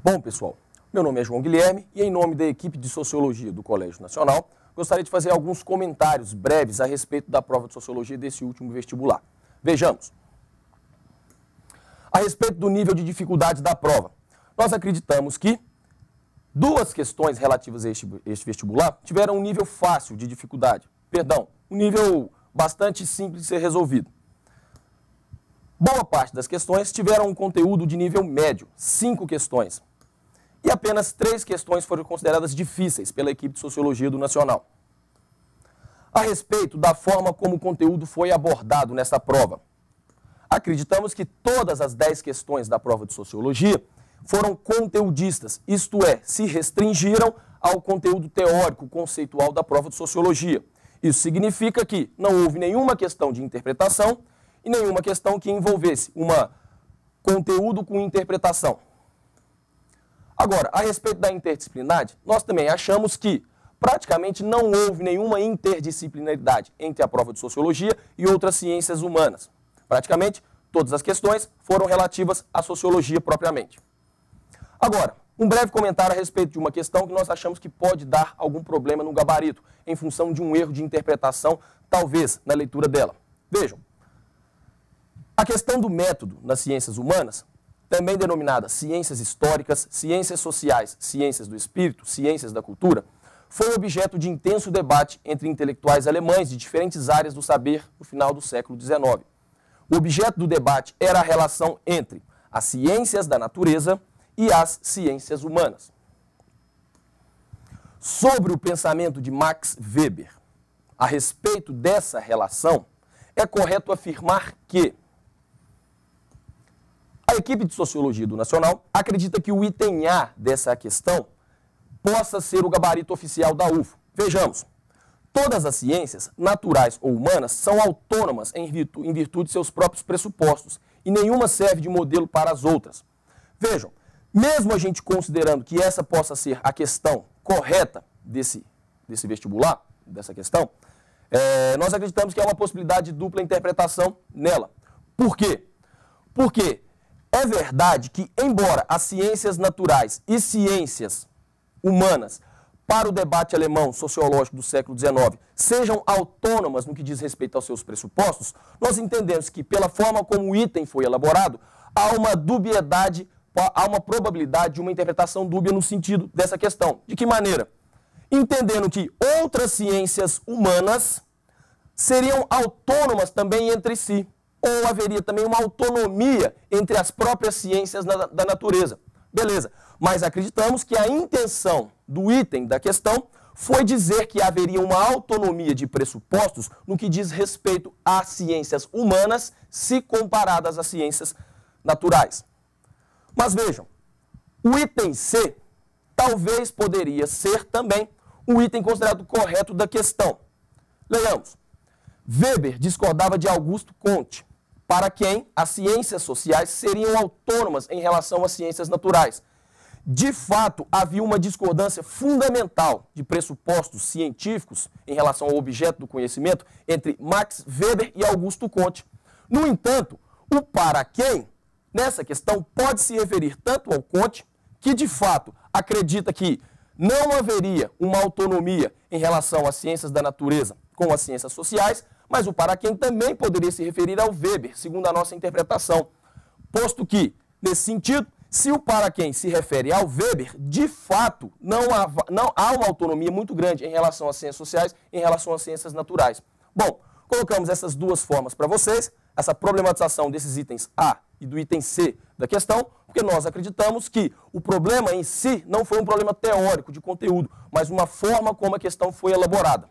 Bom, pessoal, meu nome é João Guilherme e em nome da equipe de Sociologia do Colégio Nacional, gostaria de fazer alguns comentários breves a respeito da prova de Sociologia desse último vestibular. Vejamos. A respeito do nível de dificuldade da prova, nós acreditamos que duas questões relativas a este vestibular tiveram um nível fácil de dificuldade. Perdão, um nível bastante simples de ser resolvido. Boa parte das questões tiveram um conteúdo de nível médio, 5 questões. E apenas 3 questões foram consideradas difíceis pela equipe de Sociologia do Nacional. A respeito da forma como o conteúdo foi abordado nessa prova, acreditamos que todas as 10 questões da prova de Sociologia foram conteudistas, isto é, se restringiram ao conteúdo teórico, conceitual da prova de Sociologia. Isso significa que não houve nenhuma questão de interpretação e nenhuma questão que envolvesse um conteúdo com interpretação. Agora, a respeito da interdisciplinaridade, nós também achamos que praticamente não houve nenhuma interdisciplinaridade entre a prova de Sociologia e outras ciências humanas. Praticamente todas as questões foram relativas à Sociologia propriamente. Agora, um breve comentário a respeito de uma questão que nós achamos que pode dar algum problema no gabarito, em função de um erro de interpretação, talvez, na leitura dela. Vejam, a questão do método nas ciências humanas, também denominada ciências históricas, ciências sociais, ciências do espírito, ciências da cultura, foi objeto de intenso debate entre intelectuais alemães de diferentes áreas do saber no final do século XIX. O objeto do debate era a relação entre as ciências da natureza e as ciências humanas. Sobre o pensamento de Max Weber a respeito dessa relação, é correto afirmar que a equipe de Sociologia do Nacional acredita que o item A dessa questão possa ser o gabarito oficial da UFO. Vejamos, todas as ciências, naturais ou humanas, são autônomas em virtude de seus próprios pressupostos e nenhuma serve de modelo para as outras. Vejam, mesmo a gente considerando que essa possa ser a questão correta desse vestibular, dessa questão, nós acreditamos que há uma possibilidade de dupla interpretação nela. Por quê? Porque é verdade que, embora as ciências naturais e ciências humanas, para o debate alemão sociológico do século XIX, sejam autônomas no que diz respeito aos seus pressupostos, nós entendemos que, pela forma como o item foi elaborado, há uma dubiedade, há uma probabilidade de uma interpretação dúbia no sentido dessa questão. De que maneira? Entendendo que outras ciências humanas seriam autônomas também entre si, ou haveria também uma autonomia entre as próprias ciências da natureza. Beleza, mas acreditamos que a intenção do item da questão foi dizer que haveria uma autonomia de pressupostos no que diz respeito às ciências humanas, se comparadas às ciências naturais. Mas vejam, o item C talvez poderia ser também o item considerado correto da questão. Leiamos. Weber discordava de Augusto Comte, para quem as ciências sociais seriam autônomas em relação às ciências naturais. De fato, havia uma discordância fundamental de pressupostos científicos em relação ao objeto do conhecimento entre Max Weber e Augusto Comte. No entanto, o para quem, nessa questão, pode se referir tanto ao Comte, que de fato acredita que não haveria uma autonomia em relação às ciências da natureza com as ciências sociais, mas o para quem também poderia se referir ao Weber, segundo a nossa interpretação. Posto que, nesse sentido, se o para quem se refere ao Weber, de fato, não há uma autonomia muito grande em relação às ciências sociais, em relação às ciências naturais. Bom, colocamos essas duas formas para vocês, essa problematização desses itens A e do item C da questão, porque nós acreditamos que o problema em si não foi um problema teórico de conteúdo, mas uma forma como a questão foi elaborada.